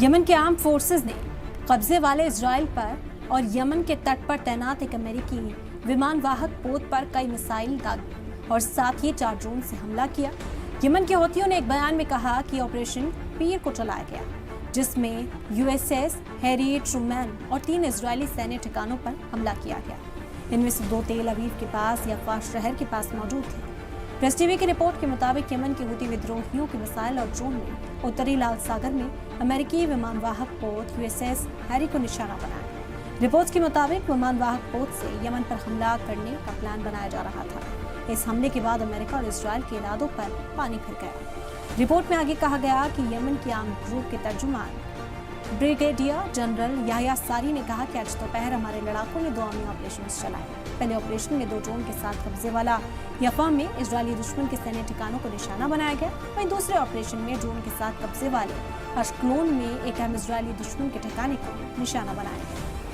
Yemen के arm forces ने कब्जे वाले इजराइल पर और यमन के तट पर तैनात एक अमेरिकी विमान वाहक पोत पर कई मिसाइल दागे और साथ ही 4 ड्रोन से हमला किया। यमन के हौथियों ने एक बयान में कहा कि ऑपरेशन पीर को चलाया गया, जिसमें यूएसएस हैरी ट्रूमैन और 3 इजरायली सैन्य ठिकानों पर हमला किया गया। इनमें से 2 तेल अवीव के पास याफा शहर के पास मौजूद थे। प्रेस टीवी की रिपोर्ट के मुताबिक यमन के हूती विद्रोहियों के मिसाइल और ड्रोन ने उत्तरी लाल सागर में अमेरिकी विमान वाहक पोत यूएसएस हैरी को निशाना बनाया। रिपोर्ट्स के मुताबिक विमान वाहक पोत से यमन पर हमला करने का प्लान बनाया जा रहा था। इस हमले के बाद अमेरिका और इजराइल के इरादों पर पानी फिर गया। रिपोर्ट में आगे कहा गया कि यमन के आर्म ग्रुप के तर्जुमान ब्रिगेडियर जनरल याह्या सारी ने कहा कि आज दोपहर हमारे लड़ाकों ने 2 आर्मी ऑपरेशन चलाए। पहले ऑपरेशन में 2 ड्रोन के साथ कब्जे वाला याफा में इजरायली दुश्मन के सैन्य ठिकानों को निशाना बनाया गया। वहीं दूसरे ऑपरेशन में ड्रोन के साथ कब्जे वाले अश्कलोन में एक अहम इजरायली दुश्मन के ठिकाने को निशाना बनाया गया।